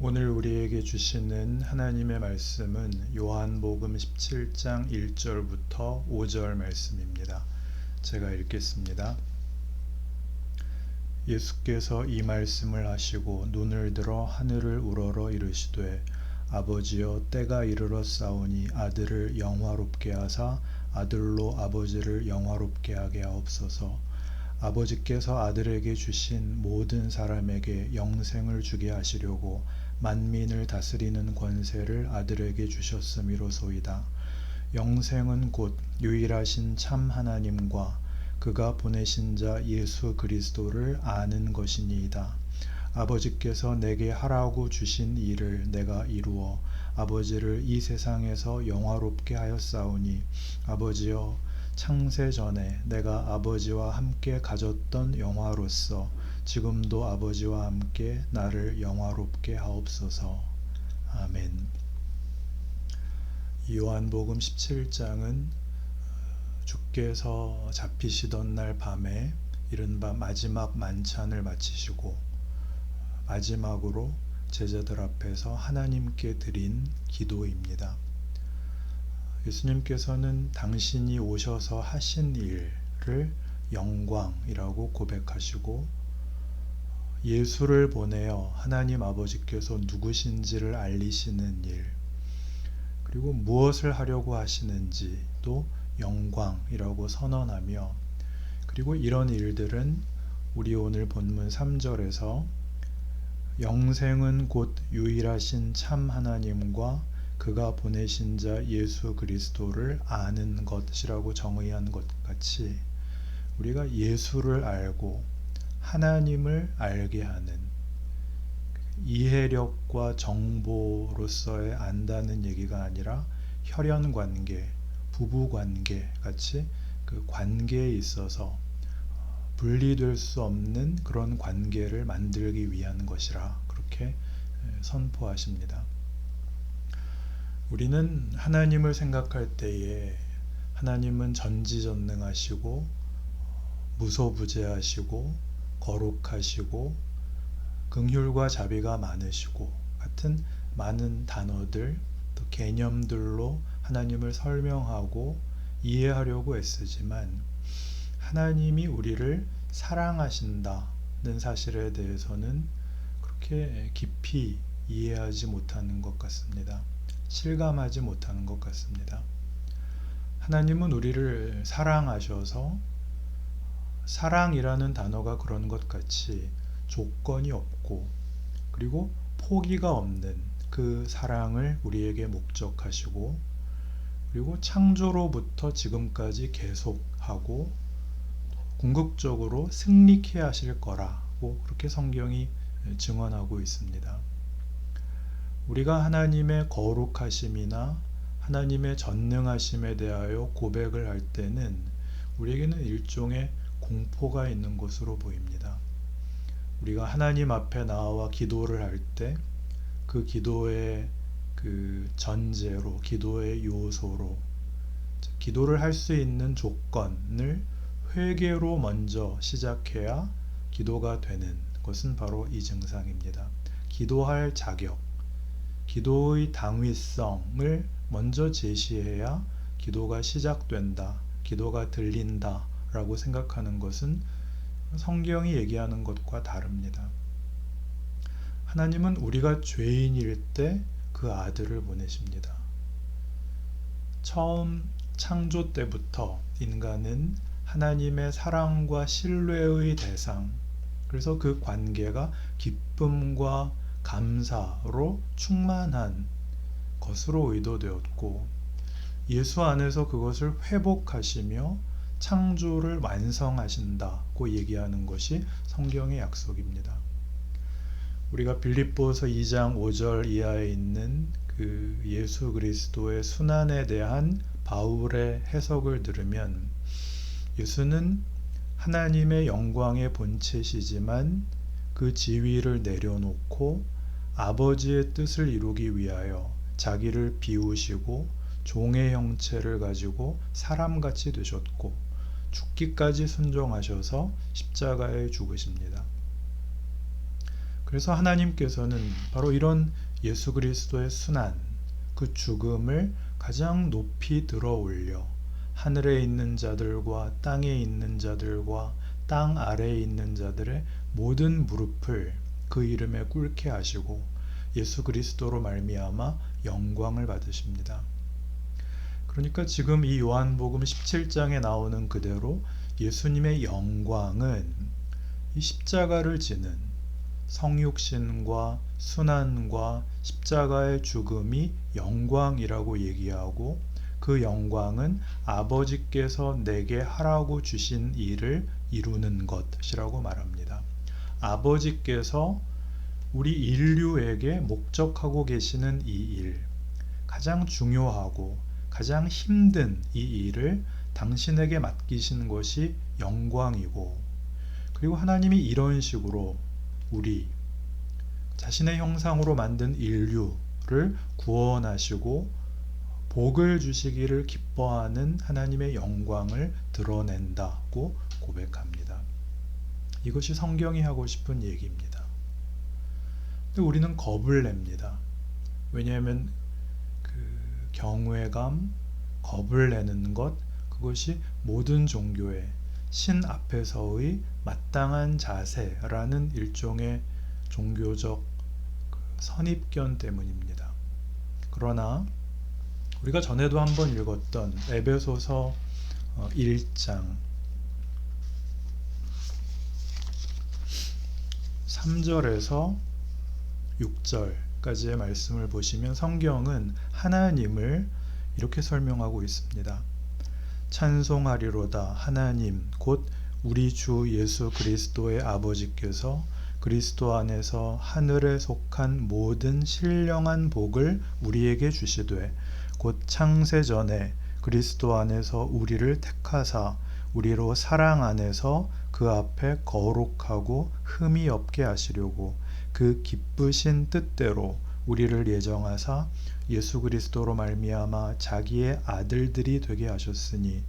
오늘 우리에게 주시는 하나님의 말씀은 요한복음 17장 1절부터 5절 말씀입니다. 제가 읽겠습니다. 예수께서 이 말씀을 하시고 눈을 들어 하늘을 우러러 이르시되 아버지여 때가 이르렀사오니 아들을 영화롭게 하사 아들로 아버지를 영화롭게 하게 하옵소서. 아버지께서 아들에게 주신 모든 사람에게 영생을 주게 하시려고 만민을 다스리는 권세를 아들에게 주셨음이로소이다. 영생은 곧 유일하신 참 하나님과 그가 보내신 자 예수 그리스도를 아는 것이니이다. 아버지께서 내게 하라고 주신 일을 내가 이루어 아버지를 이 세상에서 영화롭게 하였사오니 아버지여 창세 전에 내가 아버지와 함께 가졌던 영화로서 지금도 아버지와 함께 나를 영화롭게 하옵소서. 아멘. 요한복음 17장은 주께서 잡히시던 날 밤에 이른바 마지막 만찬을 마치시고 마지막으로 제자들 앞에서 하나님께 드린 기도입니다. 예수님께서는 당신이 오셔서 하신 일을 영광이라고 고백하시고 예수를 보내어 하나님 아버지께서 누구신지를 알리시는 일, 그리고 무엇을 하려고 하시는지도 영광이라고 선언하며, 그리고 이런 일들은 우리 오늘 본문 3절에서 영생은 곧 유일하신 참 하나님과 그가 보내신 자 예수 그리스도를 아는 것이라고 정의한 것 같이 우리가 예수를 알고 하나님을 알게 하는 이해력과 정보로서의 안다는 얘기가 아니라 혈연관계, 부부관계 같이 그 관계에 있어서 분리될 수 없는 그런 관계를 만들기 위한 것이라 그렇게 선포하십니다. 우리는 하나님을 생각할 때에 하나님은 전지전능하시고 무소부재하시고 거룩하시고 긍휼과 자비가 많으시고 같은 많은 단어들, 또 개념들로 하나님을 설명하고 이해하려고 애쓰지만 하나님이 우리를 사랑하신다는 사실에 대해서는 그렇게 깊이 이해하지 못하는 것 같습니다. 실감하지 못하는 것 같습니다. 하나님은 우리를 사랑하셔서 사랑이라는 단어가 그런 것 같이 조건이 없고 그리고 포기가 없는 그 사랑을 우리에게 목적하시고 그리고 창조로부터 지금까지 계속하고 궁극적으로 승리케 하실 거라고 그렇게 성경이 증언하고 있습니다. 우리가 하나님의 거룩하심이나 하나님의 전능하심에 대하여 고백을 할 때는 우리에게는 일종의 공포가 있는 것으로 보입니다. 우리가 하나님 앞에 나와 기도를 할 때 그 기도의 그 전제로, 기도의 요소로 기도를 할 수 있는 조건을 회개로 먼저 시작해야 기도가 되는 것은 바로 이 증상입니다. 기도할 자격, 기도의 당위성을 먼저 제시해야 기도가 시작된다, 기도가 들린다 라고 생각하는 것은 성경이 얘기하는 것과 다릅니다. 하나님은 우리가 죄인일 때 그 아들을 보내십니다. 처음 창조 때부터 인간은 하나님의 사랑과 신뢰의 대상, 그래서 그 관계가 기쁨과 감사로 충만한 것으로 의도되었고 예수 안에서 그것을 회복하시며 창조를 완성하신다고 얘기하는 것이 성경의 약속입니다. 우리가 빌립보서 2장 5절 이하에 있는 그 예수 그리스도의 순환에 대한 바울의 해석을 들으면 예수는 하나님의 영광의 본체시지만 그 지위를 내려놓고 아버지의 뜻을 이루기 위하여 자기를 비우시고 종의 형체를 가지고 사람같이 되셨고 죽기까지 순종하셔서 십자가에 죽으십니다. 그래서 하나님께서는 바로 이런 예수 그리스도의 순환, 그 죽음을 가장 높이 들어 올려 하늘에 있는 자들과 땅에 있는 자들과 땅 아래에 있는 자들의 모든 무릎을 그 이름에 꿇게 하시고 예수 그리스도로 말미암아 영광을 받으십니다. 그러니까 지금 이 요한복음 17장에 나오는 그대로 예수님의 영광은 이 십자가를 지는 성육신과 순환과 십자가의 죽음이 영광이라고 얘기하고, 그 영광은 아버지께서 내게 하라고 주신 일을 이루는 것이라고 말합니다. 아버지께서 우리 인류에게 목적하고 계시는 이 일, 가장 중요하고 가장 힘든 이 일을 당신에게 맡기신 것이 영광이고, 그리고 하나님이 이런 식으로 우리 자신의 형상으로 만든 인류를 구원하시고 복을 주시기를 기뻐하는 하나님의 영광을 드러낸다고 고백합니다. 이것이 성경이 하고 싶은 얘기입니다. 근데 우리는 겁을 냅니다. 왜냐하면 그 경외감, 겁을 내는 것, 그것이 모든 종교의 신 앞에서의 마땅한 자세라는 일종의 종교적 선입견 때문입니다. 그러나 우리가 전에도 한번 읽었던 에베소서 1장 3절에서 6절까지의 말씀을 보시면 성경은 하나님을 이렇게 설명하고 있습니다. 찬송하리로다 하나님 곧 우리 주 예수 그리스도의 아버지께서 그리스도 안에서 하늘에 속한 모든 신령한 복을 우리에게 주시되 곧 창세 전에 그리스도 안에서 우리를 택하사 우리로 사랑 안에서 그 앞에 거룩하고 흠이 없게 하시려고 그 기쁘신 뜻대로 우리를 예정하사 예수 그리스도로 말미암아 자기의 아들들이 되게 하셨으니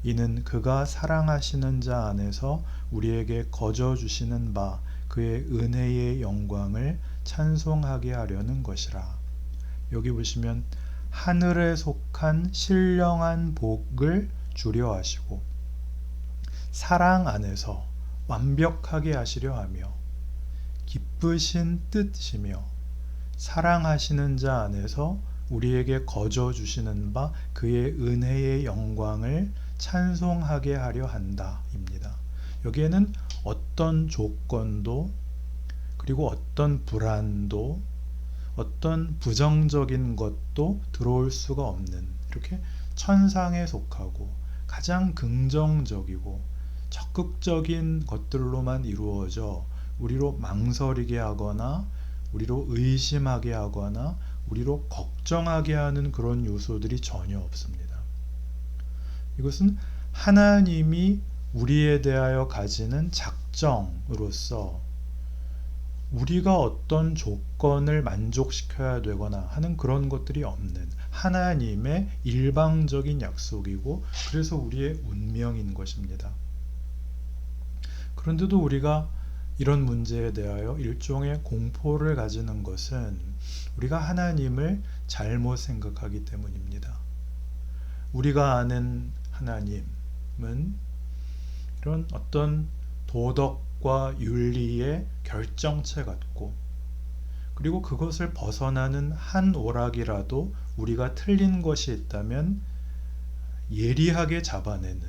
이는 그가 사랑하시는 자 안에서 우리에게 거저 주시는 바 그의 은혜의 영광을 찬송하게 하려는 것이라. 여기 보시면 하늘에 속한 신령한 복을 주려 하시고 사랑 안에서 완벽하게 하시려 하며 기쁘신 뜻이며 사랑하시는 자 안에서 우리에게 거저 주시는 바 그의 은혜의 영광을 찬송하게 하려 한다 입니다. 여기에는 어떤 조건도 그리고 어떤 불안도 어떤 부정적인 것도 들어올 수가 없는, 이렇게 천상에 속하고 가장 긍정적이고 적극적인 것들로만 이루어져 우리로 망설이게 하거나 우리로 의심하게 하거나 우리로 걱정하게 하는 그런 요소들이 전혀 없습니다. 이것은 하나님이 우리에 대하여 가지는 작정으로서 우리가 어떤 조건을 만족시켜야 되거나 하는 그런 것들이 없는 하나님의 일방적인 약속이고, 그래서 우리의 운명인 것입니다. 그런데도 우리가 이런 문제에 대하여 일종의 공포를 가지는 것은 우리가 하나님을 잘못 생각하기 때문입니다. 우리가 아는 하나님은 이런 어떤 도덕과 윤리의 결정체 같고, 그리고 그것을 벗어나는 한 오락이라도 우리가 틀린 것이 있다면 예리하게 잡아내는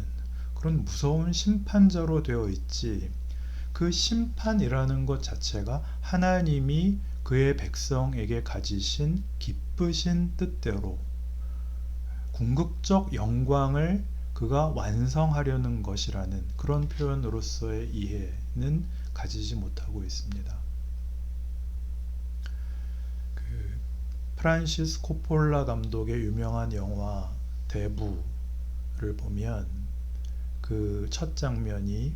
그런 무서운 심판자로 되어 있지, 그 심판이라는 것 자체가 하나님이 그의 백성에게 가지신 기쁘신 뜻대로 궁극적 영광을 그가 완성하려는 것이라는 그런 표현으로서의 이해는 가지지 못하고 있습니다. 프란시스 코폴라 감독의 유명한 영화 대부를 보면 그 첫 장면이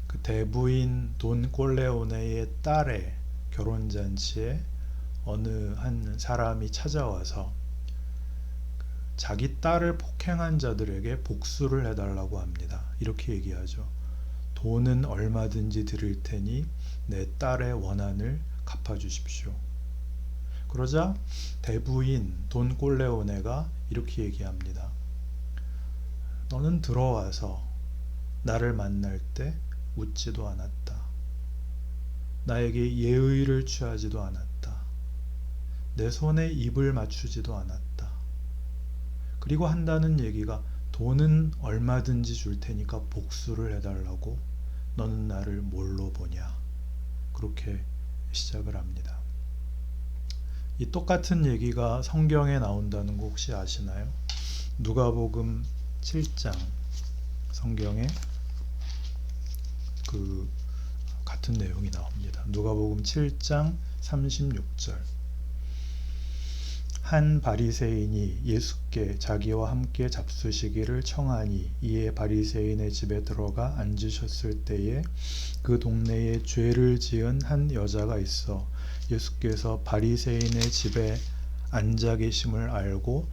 그 대부인 돈 꼴레오네의 딸의 결혼잔치에 어느 한 사람이 찾아와서 자기 딸을 폭행한 자들에게 복수를 해달라고 합니다. 이렇게 얘기하죠. 돈은 얼마든지 드릴 테니 내 딸의 원한을 갚아주십시오. 그러자 대부인 돈 꼴레오네가 이렇게 얘기합니다. 너는 들어와서 나를 만날 때 웃지도 않았다. 나에게 예의를 취하지도 않았다. 내 손에 입을 맞추지도 않았다. 그리고 한다는 얘기가 돈은 얼마든지 줄 테니까 복수를 해달라고. 너는 나를 뭘로 보냐? 그렇게 시작을 합니다. 이 똑같은 얘기가 성경에 나온다는 거 혹시 아시나요? 누가복음 7장 성경에 그 같은 내용이 나옵니다. 누가복음 7장 36절. 한 바리새인이 예수께 자기와 함께 잡수시기를 청하니 이에 바리새인의 집에 들어가 앉으셨을 때에 그 동네에 죄를 지은 한 여자가 있어 예수께서 바리새인의 집에 앉아 계심을 알고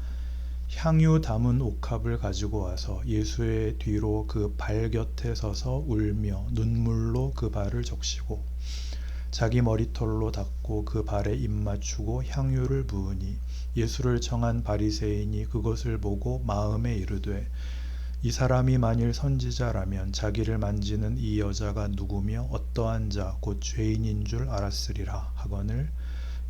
향유 담은 옥합을 가지고 와서 예수의 뒤로 그 발 곁에 서서 울며 눈물로 그 발을 적시고 자기 머리털로 닦고 그 발에 입 맞추고 향유를 부으니 예수를 청한 바리새인이 그것을 보고 마음에 이르되 이 사람이 만일 선지자라면 자기를 만지는 이 여자가 누구며 어떠한 자 곧 죄인인 줄 알았으리라 하거늘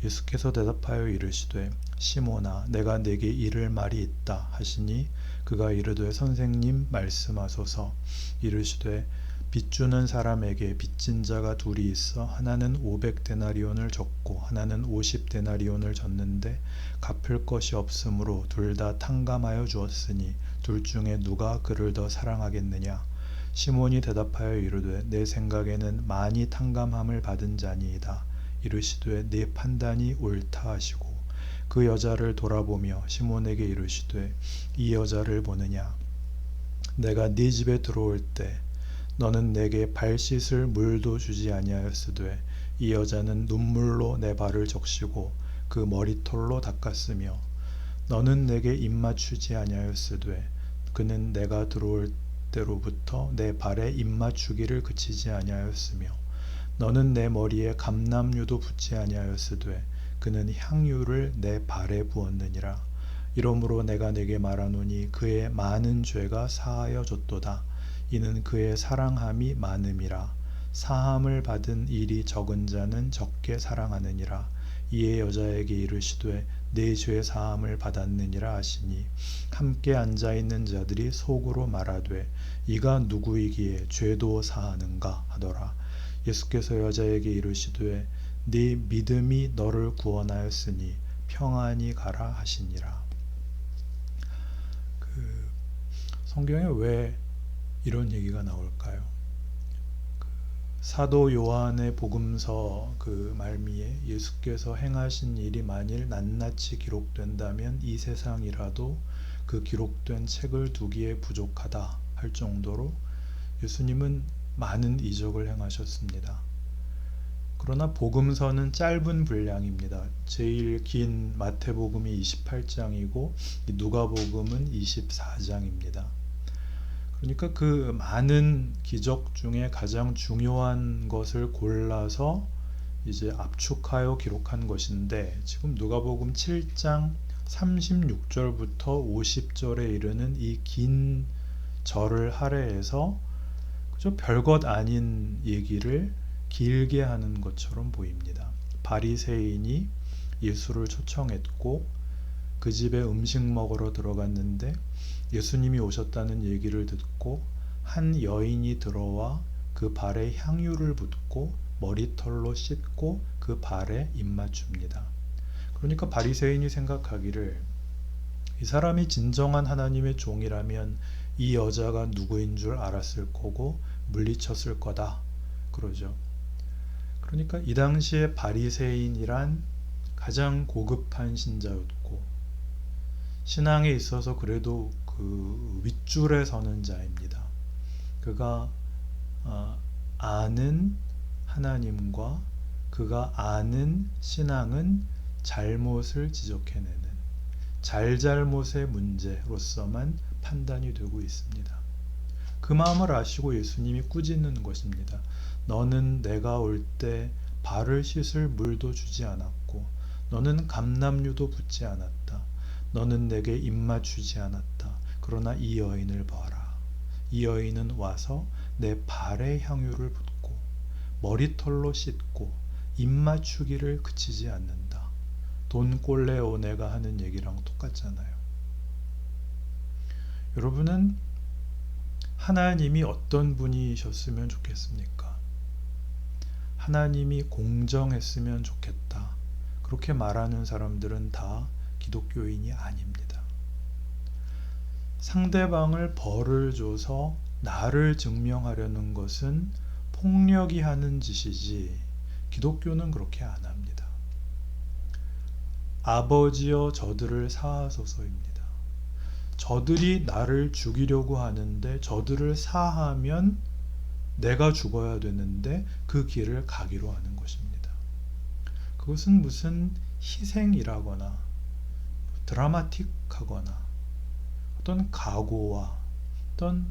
예수께서 대답하여 이르시되 시몬아 내가 네게 이를 말이 있다 하시니 그가 이르되 선생님 말씀하소서. 이르시되 빚주는 사람에게 빚진 자가 둘이 있어 하나는 500데나리온을 줬고 하나는 50데나리온을 줬는데 갚을 것이 없으므로 둘 다 탕감하여 주었으니 둘 중에 누가 그를 더 사랑하겠느냐? 시몬이 대답하여 이르되 내 생각에는 많이 탕감함을 받은 자니이다. 이르시되 네 판단이 옳다 하시고 그 여자를 돌아보며 시몬에게 이르시되 이 여자를 보느냐? 내가 네 집에 들어올 때 너는 내게 발 씻을 물도 주지 아니하였으되 이 여자는 눈물로 내 발을 적시고 그 머리털로 닦았으며 너는 내게 입 맞추지 아니하였으되 그는 내가 들어올 때로부터 내 발에 입 맞추기를 그치지 아니하였으며 너는 내 머리에 감람유도 붓지 아니하였으되 그는 향유를 내 발에 부었느니라. 이러므로 내가 내게 말하노니 그의 많은 죄가 사하여 졌도다. 이는 그의 사랑함이 많음이라. 사함을 받은 일이 적은 자는 적게 사랑하느니라. 이에 여자에게 이르시되 내 죄 사함을 받았느니라 하시니 함께 앉아있는 자들이 속으로 말하되 이가 누구이기에 죄도 사하는가 하더라. 예수께서 여자에게 이르시되 네 믿음이 너를 구원하였으니 평안히 가라 하시니라. 성경에 왜 이런 얘기가 나올까요? 사도 요한의 복음서 그 말미에 예수께서 행하신 일이 만일 낱낱이 기록된다면 이 세상이라도 그 기록된 책을 두기에 부족하다 할 정도로 예수님은 많은 이적을 행하셨습니다. 그러나 복음서는 짧은 분량입니다. 제일 긴 마태복음이 28장이고 누가복음은 24장입니다. 그러니까 그 많은 기적 중에 가장 중요한 것을 골라서 이제 압축하여 기록한 것인데 지금 누가복음 7장 36절부터 50절에 이르는 이 긴 절을 할애해서 그저 별것 아닌 얘기를 길게 하는 것처럼 보입니다. 바리새인이 예수를 초청했고 그 집에 음식 먹으러 들어갔는데 예수님이 오셨다는 얘기를 듣고 한 여인이 들어와 그 발에 향유를 붓고 머리털로 씻고 그 발에 입 맞춥니다. 그러니까 바리새인이 생각하기를 이 사람이 진정한 하나님의 종이라면 이 여자가 누구인 줄 알았을 거고 물리쳤을 거다 그러죠. 그러니까 이 당시에 바리새인이란 가장 고급한 신자였고 신앙에 있어서 그래도 그 윗줄에 서는 자입니다. 그가 아는 하나님과 그가 아는 신앙은 잘못을 지적해내는 잘잘못의 문제로서만 판단이 되고 있습니다. 그 마음을 아시고 예수님이 꾸짖는 것입니다. 너는 내가 올 때 발을 씻을 물도 주지 않았고 너는 감람유도 붓지 않았다. 너는 내게 입맞추지 않았다. 그러나 이 여인을 봐라. 이 여인은 와서 내 발에 향유를 붓고 머리털로 씻고 입맞추기를 그치지 않는다. 돈 꼴레오네가 하는 얘기랑 똑같잖아요. 여러분은 하나님이 어떤 분이셨으면 좋겠습니까? 하나님이 공정했으면 좋겠다. 그렇게 말하는 사람들은 다 기독교인이 아닙니다. 상대방을 벌을 줘서 나를 증명하려는 것은 폭력이 하는 짓이지 기독교는 그렇게 안 합니다. 아버지여 저들을 사하소서입니다. 저들이 나를 죽이려고 하는데 저들을 사하면 내가 죽어야 되는데 그 길을 가기로 하는 것입니다. 그것은 무슨 희생이라거나 드라마틱하거나 어떤 각오와 어떤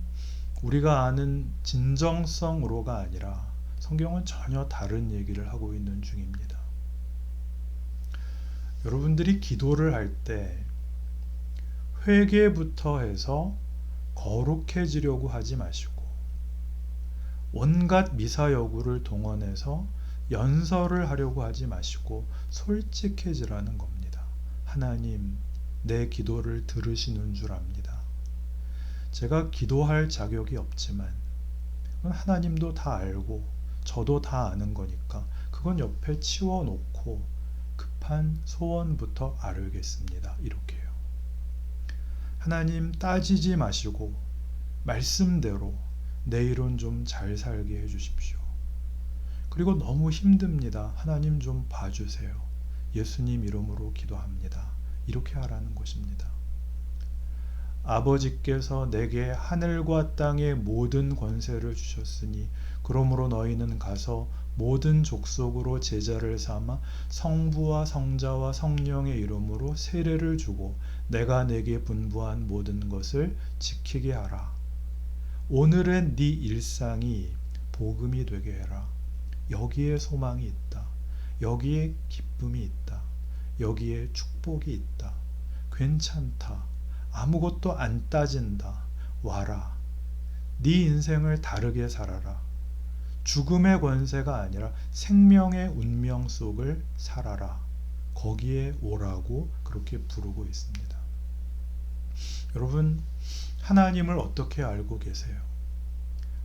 우리가 아는 진정성으로가 아니라 성경은 전혀 다른 얘기를 하고 있는 중입니다. 여러분들이 기도를 할 때 회개부터 해서 거룩해지려고 하지 마시고 온갖 미사여구를 동원해서 연설을 하려고 하지 마시고 솔직해지라는 겁니다. 하나님, 내 기도를 들으시는 줄 압니다. 제가 기도할 자격이 없지만 하나님도 다 알고 저도 다 아는 거니까 그건 옆에 치워놓고 급한 소원부터 아뢰겠습니다. 이렇게요. 하나님 따지지 마시고 말씀대로 내일은 좀 잘 살게 해주십시오. 그리고 너무 힘듭니다. 하나님 좀 봐주세요. 예수님 이름으로 기도합니다. 이렇게 하라는 것입니다. 아버지께서 내게 하늘과 땅의 모든 권세를 주셨으니 그러므로 너희는 가서 모든 족속으로 제자를 삼아 성부와 성자와 성령의 이름으로 세례를 주고 내가 내게 분부한 모든 것을 지키게 하라. 오늘의 네 일상이 복음이 되게 해라. 여기에 소망이 있다. 여기에 기쁨이 있다. 여기에 축복이 있다. 괜찮다. 아무것도 안 따진다. 와라. 네 인생을 다르게 살아라. 죽음의 권세가 아니라 생명의 운명 속을 살아라. 거기에 오라고 그렇게 부르고 있습니다. 여러분, 하나님을 어떻게 알고 계세요?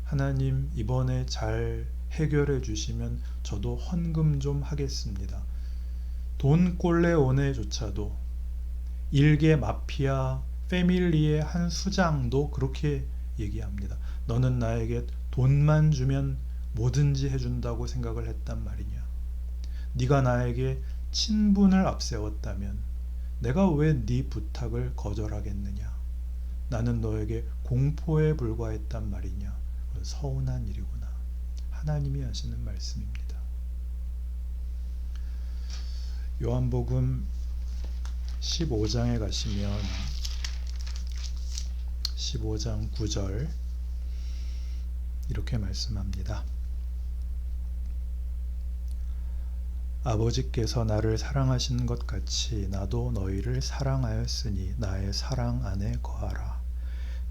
하나님 이번에 잘 해결해 주시면 저도 헌금 좀 하겠습니다. 돈 꼴레오네조차도 일개 마피아 패밀리의 한 수장도 그렇게 얘기합니다. 너는 나에게 돈만 주면 뭐든지 해준다고 생각을 했단 말이냐. 네가 나에게 친분을 앞세웠다면 내가 왜 네 부탁을 거절하겠느냐. 나는 너에게 공포에 불과했단 말이냐. 그건 서운한 일이구나. 하나님이 하시는 말씀입니다. 요한복음 15장에 가시면 15장 9절 이렇게 말씀합니다. 아버지께서 나를 사랑하신 것 같이 나도 너희를 사랑하였으니 나의 사랑 안에 거하라.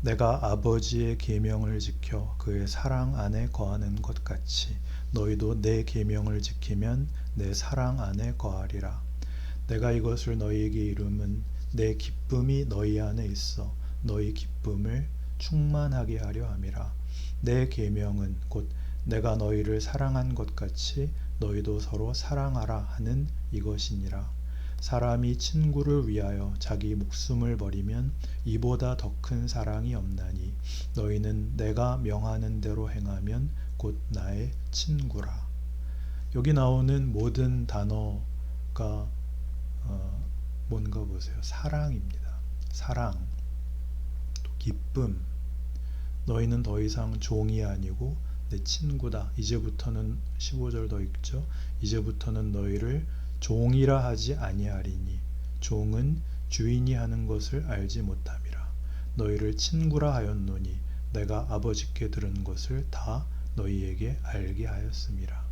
내가 아버지의 계명을 지켜 그의 사랑 안에 거하는 것 같이 너희도 내 계명을 지키면 내 사랑 안에 거하리라. 내가 이것을 너희에게 이름은 내 기쁨이 너희 안에 있어 너희 기쁨을 충만하게 하려 함이라. 내 계명은 곧 내가 너희를 사랑한 것 같이 너희도 서로 사랑하라 하는 이것이니라. 사람이 친구를 위하여 자기 목숨을 버리면 이보다 더 큰 사랑이 없나니 너희는 내가 명하는 대로 행하면 곧 나의 친구라. 여기 나오는 모든 단어가 뭔가 보세요. 사랑입니다. 사랑, 또 기쁨. 너희는 더 이상 종이 아니고 내 친구다. 이제부터는 15절 더 읽죠. 이제부터는 너희를 종이라 하지 아니하리니 종은 주인이 하는 것을 알지 못함이라. 너희를 친구라 하였노니 내가 아버지께 들은 것을 다 너희에게 알게 하였음이라.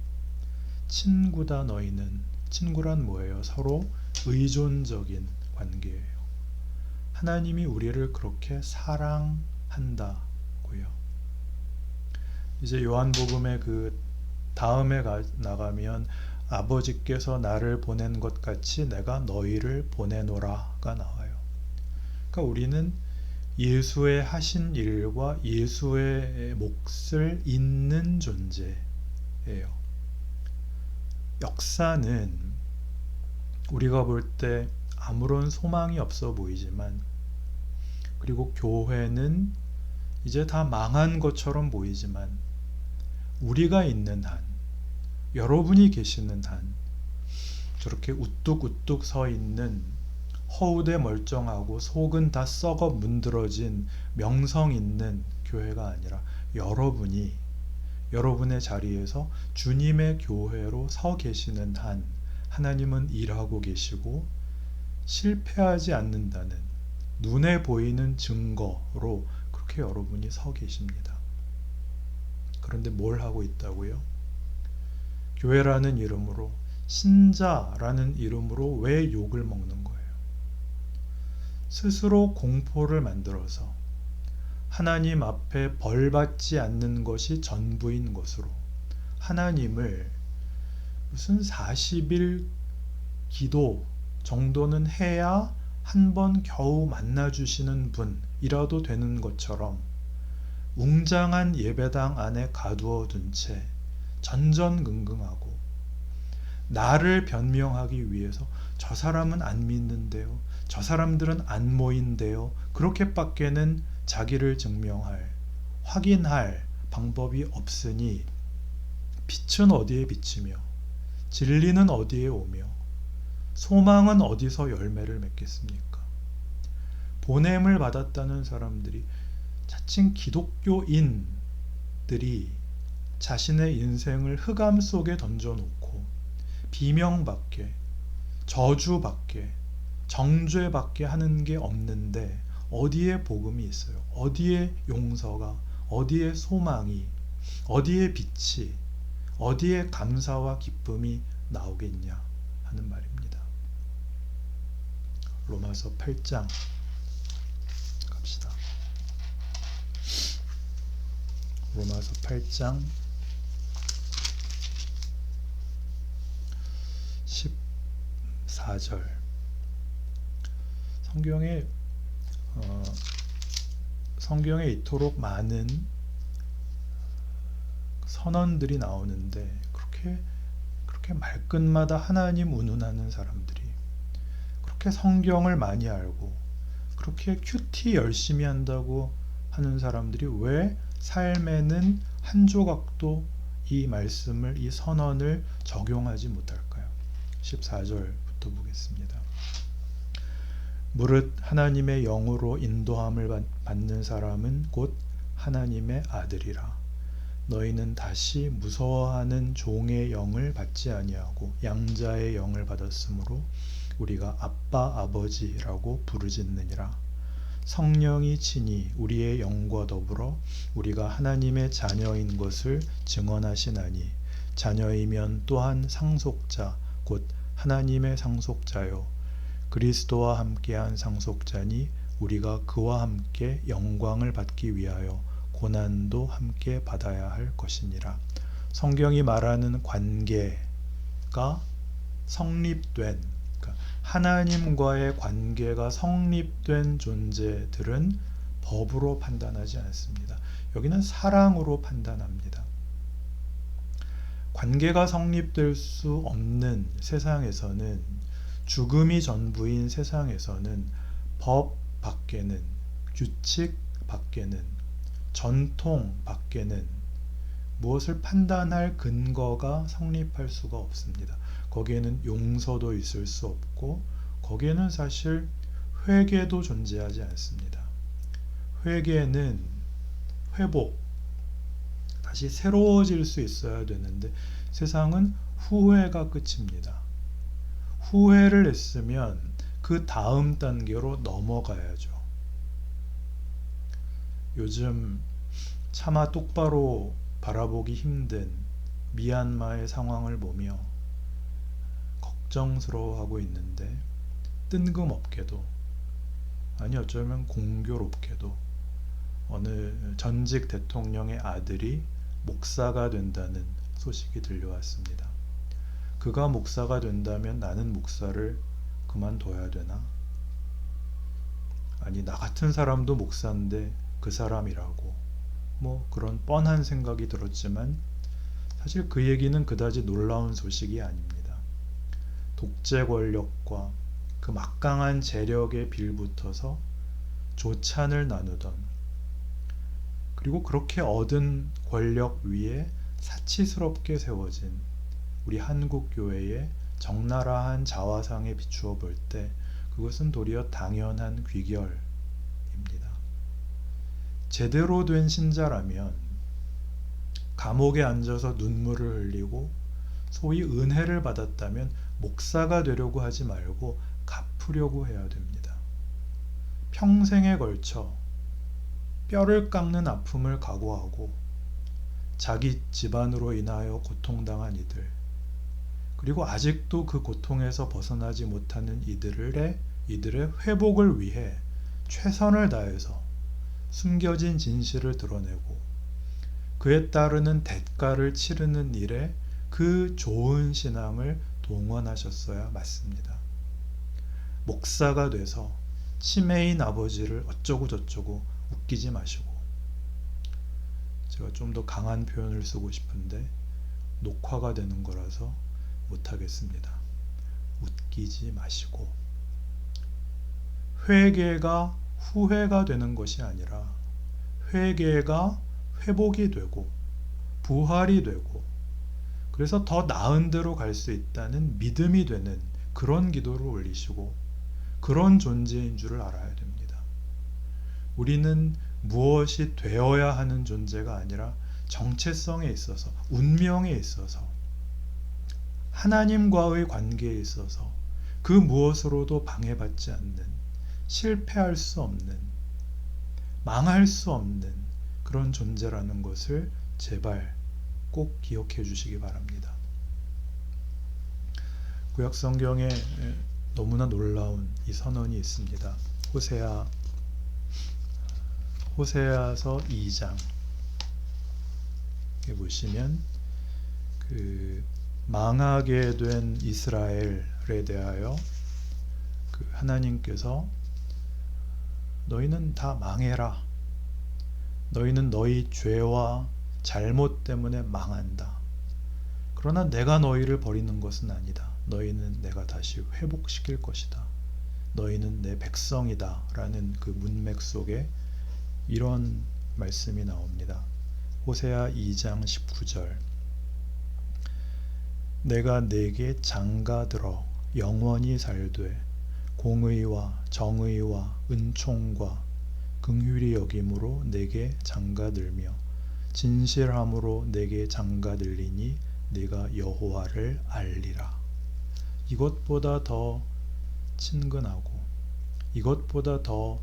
친구다 너희는. 친구란 뭐예요? 서로 의존적인 관계예요. 하나님이 우리를 그렇게 사랑한다고요. 이제 요한복음의 그 다음에 나가면 아버지께서 나를 보낸 것 같이 내가 너희를 보내노라가 나와요. 그러니까 우리는 예수의 하신 일과 예수의 몫을 잇는 존재예요. 역사는 우리가 볼 때 아무런 소망이 없어 보이지만, 그리고 교회는 이제 다 망한 것처럼 보이지만, 우리가 있는 한, 여러분이 계시는 한, 저렇게 우뚝우뚝 서 있는 허우대 멀쩡하고 속은 다 썩어 문드러진 명성 있는 교회가 아니라, 여러분이 여러분의 자리에서 주님의 교회로 서 계시는 한 하나님은 일하고 계시고 실패하지 않는다는 눈에 보이는 증거로 그렇게 여러분이 서 계십니다. 그런데 뭘 하고 있다고요? 교회라는 이름으로, 신자라는 이름으로 왜 욕을 먹는 거예요? 스스로 공포를 만들어서 하나님 앞에 벌받지 않는 것이 전부인 것으로 하나님을 무슨 40일 기도 정도는 해야 한 번 겨우 만나주시는 분이라도 되는 것처럼 웅장한 예배당 안에 가두어 둔 채 전전긍긍하고, 나를 변명하기 위해서 저 사람은 안 믿는데요, 저 사람들은 안 모인대요, 그렇게밖에는 자기를 증명할, 확인할 방법이 없으니 빛은 어디에 비치며 진리는 어디에 오며 소망은 어디서 열매를 맺겠습니까? 보냄을 받았다는 사람들이, 자칭 기독교인들이 자신의 인생을 흑암 속에 던져놓고 비명밖에, 저주밖에, 정죄밖에 하는 게 없는데 어디에 복음이 있어요? 어디에 용서가, 어디에 소망이, 어디에 빛이, 어디에 감사와 기쁨이 나오겠냐 하는 말입니다. 로마서 8장 갑시다. 로마서 8장 14절. 성경에 이토록 많은 선언들이 나오는데 그렇게 말끝마다 하나님 운운하는 사람들이, 그렇게 성경을 많이 알고 그렇게 큐티 열심히 한다고 하는 사람들이 왜 삶에는 한 조각도 이 말씀을, 이 선언을 적용하지 못할까요? 14절부터 보겠습니다. 무릇 하나님의 영으로 인도함을 받는 사람은 곧 하나님의 아들이라. 너희는 다시 무서워하는 종의 영을 받지 아니하고 양자의 영을 받았으므로 우리가 아빠 아버지라고 부르짖느니라. 성령이 친히 우리의 영과 더불어 우리가 하나님의 자녀인 것을 증언하시나니, 자녀이면 또한 상속자 곧 하나님의 상속자요 그리스도와 함께한 상속자니, 우리가 그와 함께 영광을 받기 위하여 고난도 함께 받아야 할 것이니라. 성경이 말하는 관계가 성립된, 그러니까 하나님과의 관계가 성립된 존재들은 법으로 판단하지 않습니다. 여기는 사랑으로 판단합니다. 관계가 성립될 수 없는 세상에서는, 죽음이 전부인 세상에서는 법 밖에는, 규칙 밖에는, 전통 밖에는 무엇을 판단할 근거가 성립할 수가 없습니다. 거기에는 용서도 있을 수 없고, 거기에는 사실 회개도 존재하지 않습니다. 회개는 회복, 다시 새로워질 수 있어야 되는데 세상은 후회가 끝입니다. 후회를 했으면 그 다음 단계로 넘어가야죠. 요즘 차마 똑바로 바라보기 힘든 미얀마의 상황을 보며 걱정스러워하고 있는데, 뜬금없게도, 아니 어쩌면 공교롭게도 어느 전직 대통령의 아들이 목사가 된다는 소식이 들려왔습니다. 그가 목사가 된다면 나는 목사를 그만둬야 되나? 아니, 나 같은 사람도 목사인데 그 사람이라고, 뭐 그런 뻔한 생각이 들었지만 사실 그 얘기는 그다지 놀라운 소식이 아닙니다. 독재 권력과 그 막강한 재력에 빌붙어서 조찬을 나누던, 그리고 그렇게 얻은 권력 위에 사치스럽게 세워진 우리 한국 교회의 적나라한 자화상에 비추어 볼 때 그것은 도리어 당연한 귀결입니다. 제대로 된 신자라면 감옥에 앉아서 눈물을 흘리고 소위 은혜를 받았다면 목사가 되려고 하지 말고 갚으려고 해야 됩니다. 평생에 걸쳐 뼈를 깎는 아픔을 각오하고 자기 집안으로 인하여 고통당한 이들, 그리고 아직도 그 고통에서 벗어나지 못하는 이들의 회복을 위해 최선을 다해서 숨겨진 진실을 드러내고 그에 따르는 대가를 치르는 일에 그 좋은 신앙을 동원하셨어야 맞습니다. 목사가 돼서 치매인 아버지를 어쩌고 저쩌고 웃기지 마시고, 제가 좀 더 강한 표현을 쓰고 싶은데 녹화가 되는 거라서 못하겠습니다. 웃기지 마시고, 회개가 후회가 되는 것이 아니라 회개가 회복이 되고 부활이 되고, 그래서 더 나은 데로 갈 수 있다는 믿음이 되는 그런 기도를 올리시고 그런 존재인 줄을 알아야 됩니다. 우리는 무엇이 되어야 하는 존재가 아니라 정체성에 있어서, 운명에 있어서, 하나님과의 관계에 있어서 그 무엇으로도 방해받지 않는, 실패할 수 없는, 망할 수 없는 그런 존재라는 것을 제발 꼭 기억해 주시기 바랍니다. 구약 성경에 너무나 놀라운 이 선언이 있습니다. 호세아서 2장에 보시면 그 망하게 된 이스라엘에 대하여 그 하나님께서 너희는 다 망해라. 너희는 너희 죄와 잘못 때문에 망한다. 그러나 내가 너희를 버리는 것은 아니다. 너희는 내가 다시 회복시킬 것이다. 너희는 내 백성이다. 라는 그 문맥 속에 이런 말씀이 나옵니다. 호세아 2장 19절. 내가 네게 장가들어 영원히 살되 공의와 정의와 은총과 긍휼히 여김으로 내게 장가들며 진실함으로 내게 장가들리니 네가 여호와를 알리라. 이것보다 더 친근하고 이것보다 더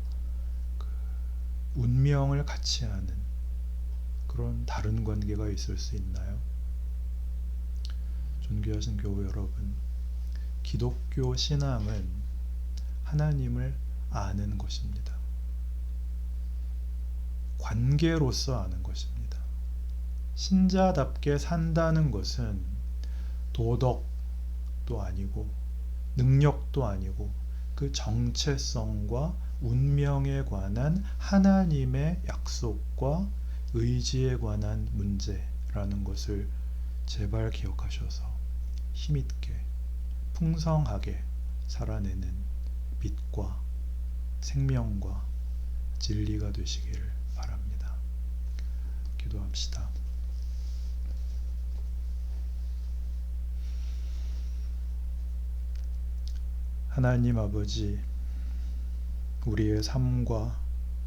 운명을 같이 하는 그런 다른 관계가 있을 수 있나요? 존귀하신 교우 여러분, 기독교 신앙은 하나님을 아는 것입니다. 관계로서 아는 것입니다. 신자답게 산다는 것은 도덕도 아니고 능력도 아니고 그 정체성과 운명에 관한 하나님의 약속과 의지에 관한 문제라는 것을 제발 기억하셔서 힘있게 풍성하게 살아내는 빛과 생명과 진리가 되시기를 바랍니다. 기도합시다. 하나님 아버지, 우리의 삶과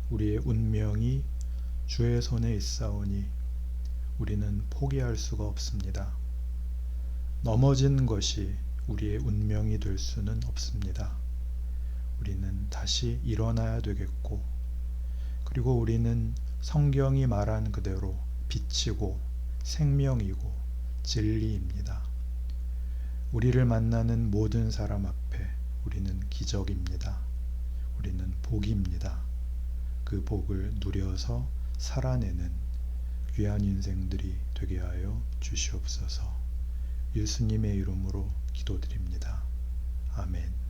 우리의 운명이 주의 손에 있사오니 우리는 포기할 수가 없습니다. 넘어진 것이 우리의 운명이 될 수는 없습니다. 우리는 다시 일어나야 되겠고, 그리고 우리는 성경이 말한 그대로 빛이고 생명이고 진리입니다. 우리를 만나는 모든 사람 앞에 우리는 기적입니다. 우리는 복입니다. 그 복을 누려서 살아내는 귀한 인생들이 되게 하여 주시옵소서. 예수님의 이름으로 기도드립니다. 아멘.